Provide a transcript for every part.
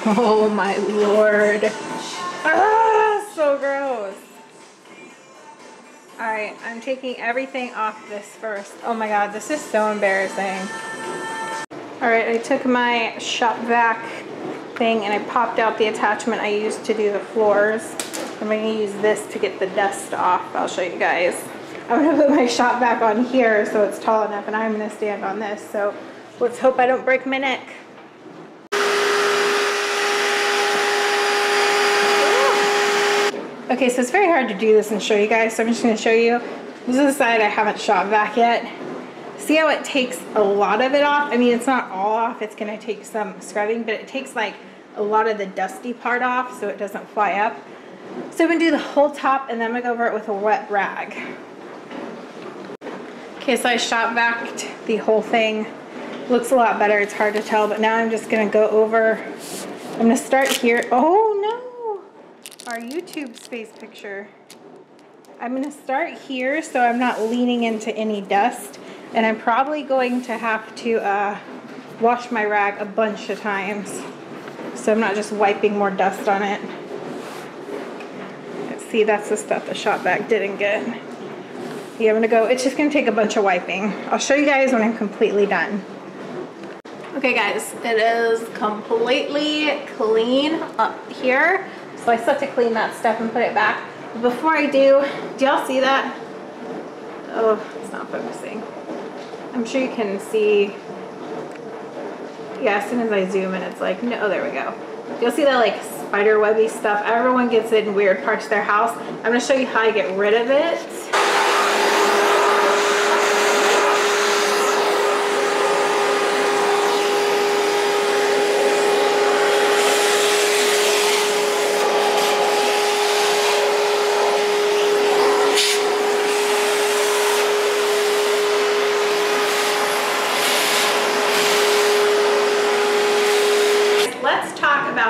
Oh my Lord. Ah, so gross. Alright, I'm taking everything off this first. Oh my God, this is so embarrassing. Alright, I took my shop vac thing and I popped out the attachment I used to do the floors. I'm going to use this to get the dust off. I'll show you guys. I'm going to put my shop vac on here so it's tall enough, and I'm going to stand on this. So let's hope I don't break my neck. Okay, so it's very hard to do this and show you guys, so I'm just going to show you. This is the side I haven't shop vac yet. See how it takes a lot of it off? I mean, it's not all off. It's going to take some scrubbing, but it takes like a lot of the dusty part off so it doesn't fly up. So I'm going to do the whole top, and then I'm going to go over it with a wet rag. Okay, so I shop vac'd the whole thing. Looks a lot better. It's hard to tell, but now I'm just going to go over. I'm going to start here. Oh no! Our YouTube space picture. I'm going to start here so I'm not leaning into any dust. And I'm probably going to have to wash my rag a bunch of times, so I'm not just wiping more dust on it. Let's see, that's the stuff the shop vac didn't get. Yeah, I'm going to go, it's just going to take a bunch of wiping. I'll show you guys when I'm completely done. Okay guys, it is completely clean up here. So I still have to clean that stuff and put it back. But before I do y'all see that? Oh, it's not focusing. I'm sure you can see. Yeah, as soon as I zoom in, it's like, no, there we go. You'll see that like spider webby stuff. Everyone gets it in weird parts of their house. I'm going to show you how I get rid of it.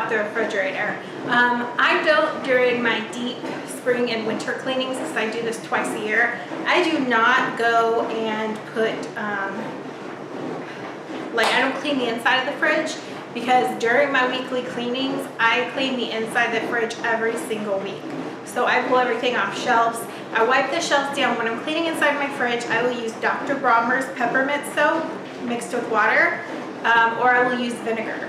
The refrigerator. I don't, during my deep spring and winter cleanings, because I do this twice a year, I do not go and put like, I don't clean the inside of the fridge, because during my weekly cleanings I clean the inside of the fridge every single week. So I pull everything off shelves, I wipe the shelves down. When I'm cleaning inside my fridge, I will use Dr. Bronner's peppermint soap mixed with water, or I will use vinegar.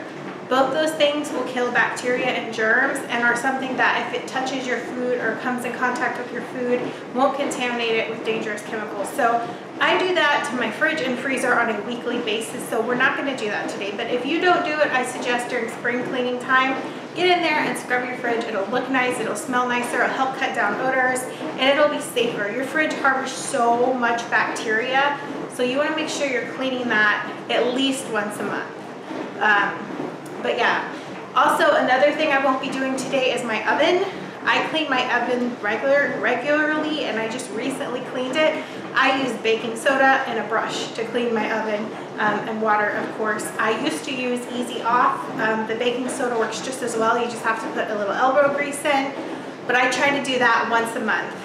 Both those things will kill bacteria and germs, and are something that if it touches your food or comes in contact with your food, won't contaminate it with dangerous chemicals. So I do that to my fridge and freezer on a weekly basis, so we're not going to do that today. But if you don't do it, I suggest during spring cleaning time, get in there and scrub your fridge. It'll look nice, it'll smell nicer, it'll help cut down odors, and it'll be safer. Your fridge harbors so much bacteria, so you want to make sure you're cleaning that at least once a month. But yeah, also another thing I won't be doing today is my oven. I clean my oven regularly, and I just recently cleaned it. I use baking soda and a brush to clean my oven, and water, of course. I used to use Easy Off. The baking soda works just as well. You just have to put a little elbow grease in, but I try to do that once a month.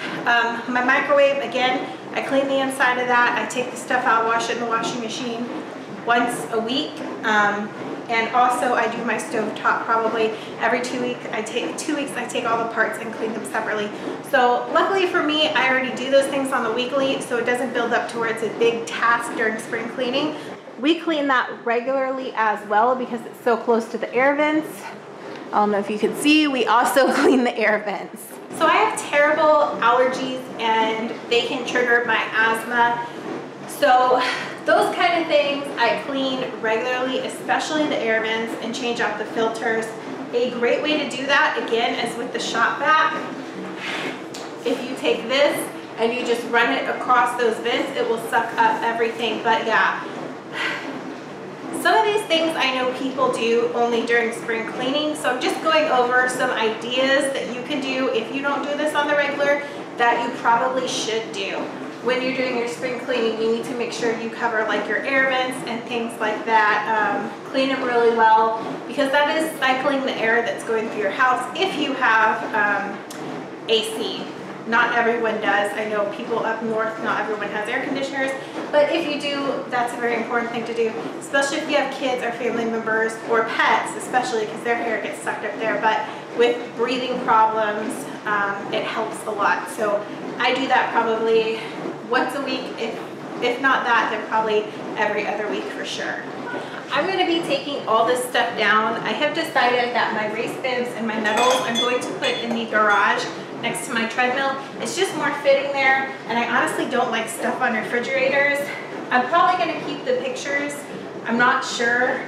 My microwave, again, I clean the inside of that. I take the stuff out, wash it in the washing machine once a week. And also I do my stove top probably every 2 weeks. I take all the parts and clean them separately. So luckily for me, I already do those things on the weekly, so it doesn't build up to where it's a big task during spring cleaning. We clean that regularly as well because it's so close to the air vents. I don't know if you can see, we also clean the air vents. So I have terrible allergies, and they can trigger my asthma. So those kind of things I clean regularly, especially the air vents, and change out the filters. A great way to do that, again, is with the shop vac. If you take this and you just run it across those vents, it will suck up everything. But yeah, some of these things I know people do only during spring cleaning, so I'm just going over some ideas that you can do if you don't do this on the regular that you probably should do. When you're doing your spring cleaning, you need to make sure you cover like your air vents and things like that. Clean them really well, because that is cycling the air that's going through your house if you have AC. Not everyone does. I know people up north, not everyone has air conditioners, but if you do, that's a very important thing to do, especially if you have kids or family members or pets, especially because their hair gets sucked up there. But with breathing problems, it helps a lot. So I do that probably once a week. If not that, then probably every other week for sure. I'm going to be taking all this stuff down. I have decided that my race bibs and my medals I'm going to put in the garage next to my treadmill. It's just more fitting there, and I honestly don't like stuff on refrigerators. I'm probably going to keep the pictures. I'm not sure.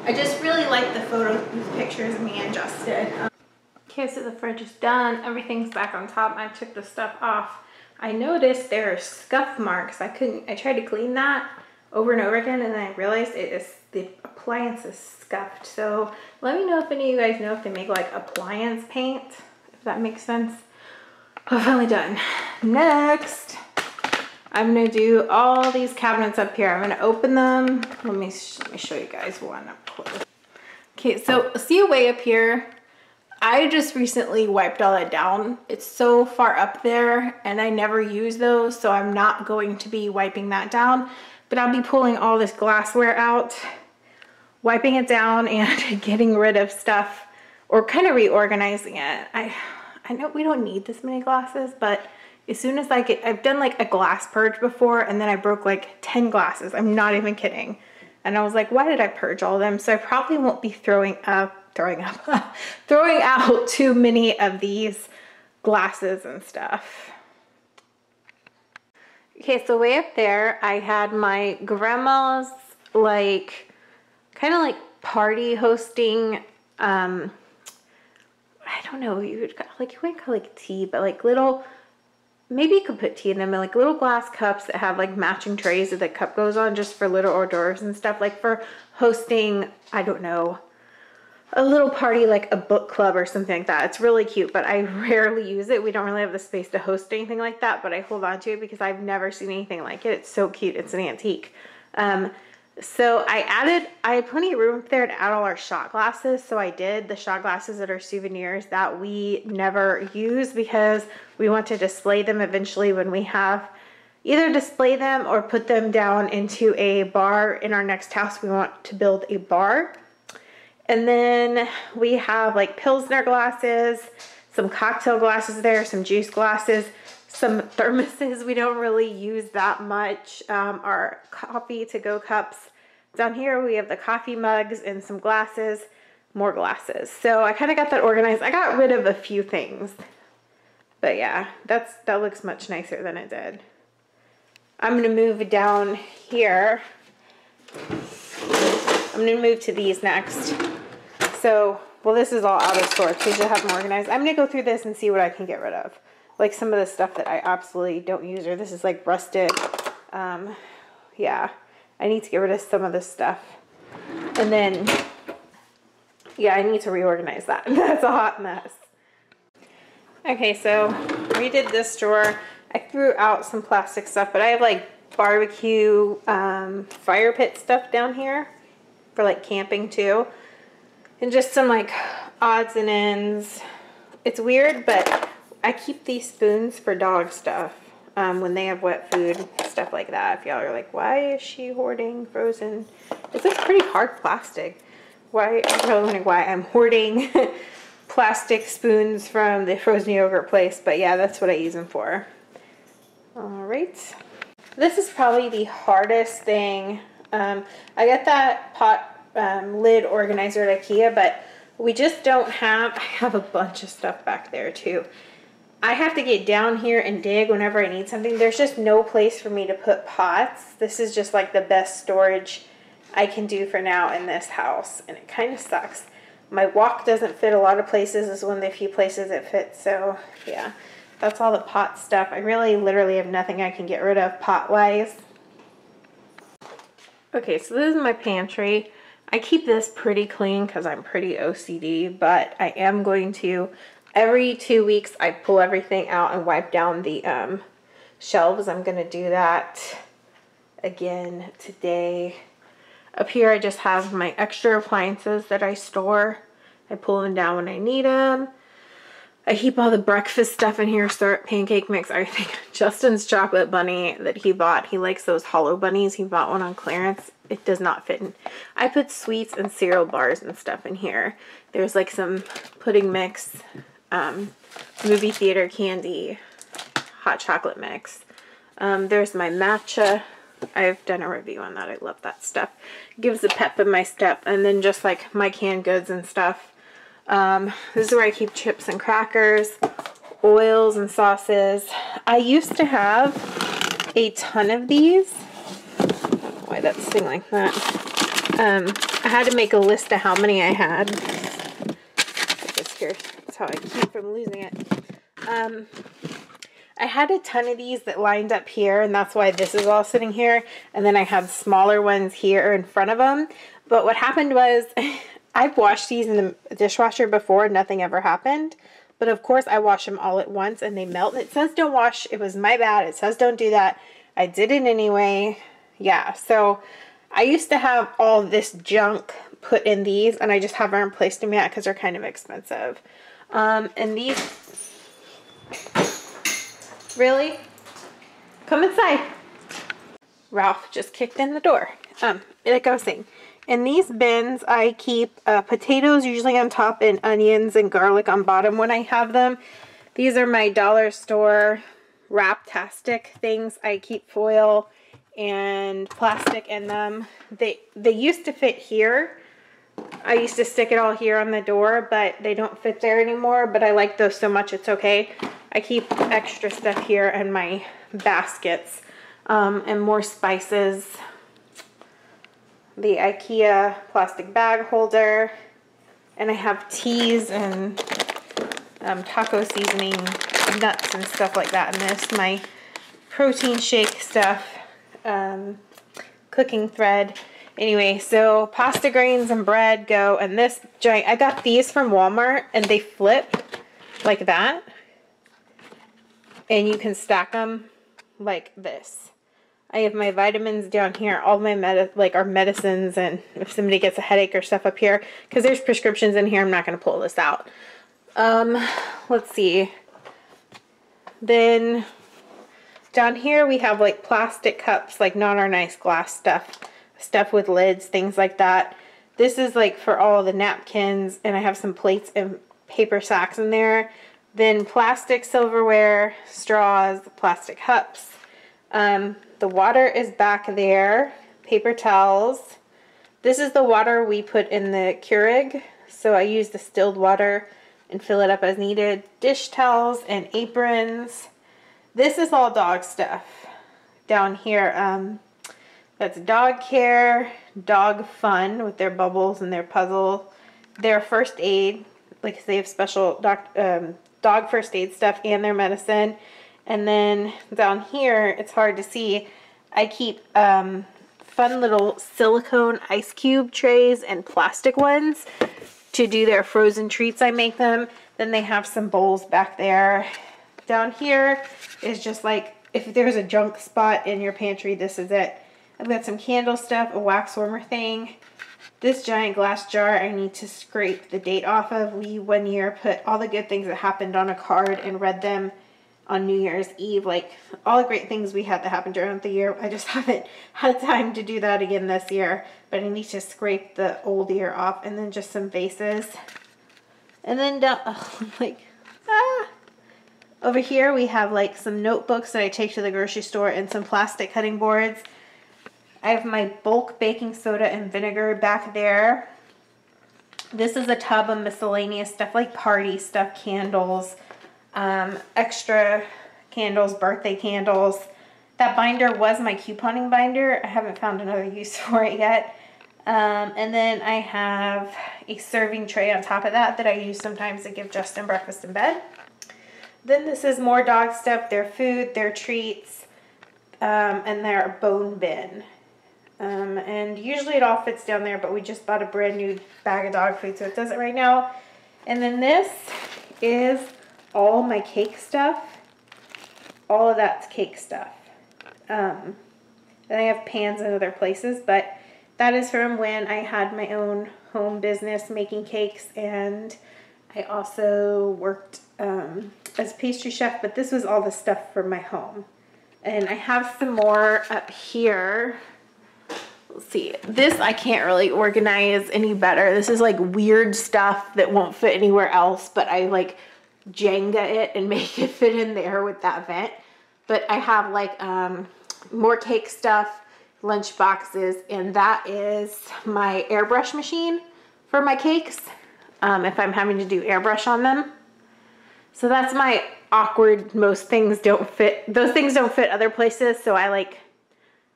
I just really like the pictures of me and Justin. Okay, so the fridge is done. Everything's back on top. I took the stuff off. I noticed there are scuff marks. I tried to clean that over and over again, and then I realized the appliance is scuffed. So let me know if any of you guys know if they make like appliance paint, if that makes sense. I'm finally done. Next, I'm gonna do all these cabinets up here. I'm gonna open them. Let me show you guys one up close. Okay, so see way up here. I just recently wiped all that down. It's so far up there and I never use those, so I'm not going to be wiping that down, but I'll be pulling all this glassware out, wiping it down and getting rid of stuff, or kind of reorganizing it. I know we don't need this many glasses, but as soon as I've done like a glass purge before, and then I broke like 10 glasses. I'm not even kidding. And I was like, why did I purge all of them? So I probably won't be throwing out too many of these glasses and stuff. Okay, so way up there, I had my grandma's like, kind of like party hosting, I don't know, you wouldn't call it like tea, but like little, maybe you could put tea in them, and like little glass cups that have like matching trays that the cup goes on, just for little hors d'oeuvres and stuff, like for hosting, I don't know, a little party, like a book club or something like that. It's really cute, but I rarely use it. We don't really have the space to host anything like that, but I hold on to it because I've never seen anything like it. It's so cute. It's an antique. So I had plenty of room up there to add all our shot glasses. So I did the shot glasses that are souvenirs that we never use because we want to display them eventually when we have either display them or put them down into a bar. In our next house, we want to build a bar. And then we have like Pilsner glasses, some cocktail glasses there, some juice glasses, some thermoses. We don't really use that much. Our coffee to go cups. Down here we have the coffee mugs and some glasses, more glasses. So I kind of got that organized. I got rid of a few things. But yeah, that looks much nicer than it did. I'm going to move down here. I'm going to move to these next. So, well, this is all out of sorts. We should have them organized. I'm going to go through this and see what I can get rid of. Like some of the stuff that I absolutely don't use, or this is like rusted. Yeah, I need to get rid of some of this stuff. And then, yeah, I need to reorganize that. That's a hot mess. Okay, so redid this drawer. I threw out some plastic stuff, but I have like barbecue fire pit stuff down here for like camping too. And just some like odds and ends. It's weird, but I keep these spoons for dog stuff when they have wet food, stuff like that. If y'all are like, why is she hoarding frozen? It's like pretty hard plastic. Why? I'm probably wondering why I'm hoarding plastic spoons from the frozen yogurt place. But yeah, that's what I use them for. All right. This is probably the hardest thing. I got that pot lid organizer at IKEA, but we just don't have, I have a bunch of stuff back there too. I have to get down here and dig whenever I need something. There's just no place for me to put pots. This is just like the best storage I can do for now in this house, and it kind of sucks. My wok doesn't fit a lot of places. This is one of the few places it fits, so yeah. That's all the pot stuff. I really literally have nothing I can get rid of pot-wise. Okay, so this is my pantry. I keep this pretty clean because I'm pretty OCD, but I am going to, every 2 weeks, I pull everything out and wipe down the shelves. I'm going to do that again today. Up here, I just have my extra appliances that I store. I pull them down when I need them. I keep all the breakfast stuff in here. Start pancake mix. I think Justin's chocolate bunny that he bought. He likes those hollow bunnies. He bought one on clearance. It does not fit in. I put sweets and cereal bars and stuff in here. There's like some pudding mix, movie theater candy, hot chocolate mix. There's my matcha. I've done a review on that. I love that stuff. Gives a pep in my step. And then just like my canned goods and stuff. This is where I keep chips and crackers, oils and sauces. I used to have a ton of these. Why that's sitting like that? I had to make a list of how many I had. Put this here. That's how I keep from losing it. I had a ton of these that lined up here, and that's why this is all sitting here. And then I had smaller ones here in front of them. But what happened was I've washed these in the dishwasher before. Nothing ever happened. But of course, I wash them all at once and they melt. And it says don't wash. It was my bad. It says don't do that. I did it anyway. Yeah, so I used to have all this junk put in these. And I just haven't replaced them yet because they're kind of expensive. And these... Really? Come inside. Ralph just kicked in the door. Like I was saying. In these bins, I keep potatoes usually on top and onions and garlic on bottom when I have them. These are my dollar store wrap-tastic things. I keep foil and plastic in them. They used to fit here. I used to stick it all here on the door, but they don't fit there anymore. But I like those so much, it's okay. I keep extra stuff here in my baskets and more spices. The IKEA plastic bag holder, and I have teas and taco seasoning nuts and stuff like that in this. My protein shake stuff, cooking thread. Anyway, so pasta grains and bread go, and this giant, I got these from Walmart, and they flip like that, and you can stack them like this. I have my vitamins down here, all my our medicines, and if somebody gets a headache or stuff up here, because there's prescriptions in here, I'm not going to pull this out. Let's see. Then down here we have like plastic cups, like not our nice glass stuff with lids, things like that. This is like for all the napkins, and I have some plates and paper sacks in there. Then plastic silverware, straws, plastic cups. The water is back there. Paper towels. This is the water we put in the Keurig. So I use distilled water and fill it up as needed. Dish towels and aprons. This is all dog stuff. Down here, that's dog care, dog fun with their bubbles and their puzzle. Their first aid, like they have special dog first aid stuff and their medicine. And then down here, it's hard to see, I keep fun little silicone ice cube trays and plastic ones to do their frozen treats I make them. Then they have some bowls back there. Down here is just like, if there's a junk spot in your pantry, this is it. I've got some candle stuff, a wax warmer thing. This giant glass jar I need to scrape the date off of. We one year put all the good things that happened on a card and read them on New Year's Eve, like all the great things we had that happened during the year. I just haven't had time to do that again this year, but I need to scrape the old year off. And then just some vases. And then down, over here we have like some notebooks that I take to the grocery store and some plastic cutting boards. I have my bulk baking soda and vinegar back there. This is a tub of miscellaneous stuff like party stuff, candles, extra candles, birthday candles. That binder was my couponing binder. I haven't found another use for it yet. And then I have a serving tray on top of that I use sometimes to give Justin breakfast in bed. Then this is more dog stuff, their food, their treats, and their bone bin. And usually it all fits down there, but we just bought a brand new bag of dog food, so it doesn't right now. And then this is all my cake stuff. All of that's cake stuff. Then I have pans in other places, but that is from when I had my own home business making cakes and I also worked as a pastry chef, but this was all the stuff for my home. And I have some more up here. Let's see, this I can't really organize any better. This is like weird stuff that won't fit anywhere else, but I like Jenga it and make it fit in there with that vent. But I have like more cake stuff, lunch boxes, and that is my airbrush machine for my cakes if I'm having to do airbrush on them. So that's my awkward, most things don't fit. Those things don't fit other places, so I like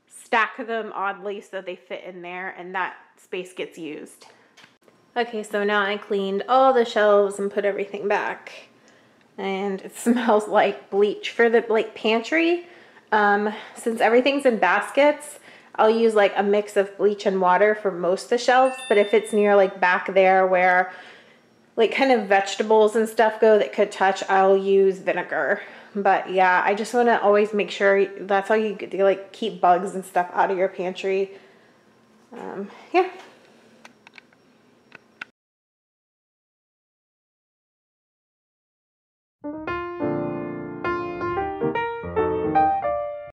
stack them oddly so they fit in there and that space gets used. Okay, so now I cleaned all the shelves and put everything back. And it smells like bleach for the pantry. Since everything's in baskets, I'll use like a mix of bleach and water for most of the shelves. But if it's near like back there where like kind of vegetables and stuff go that could touch, I'll use vinegar. But yeah, I just want to always make sure that's how you like keep bugs and stuff out of your pantry. Yeah.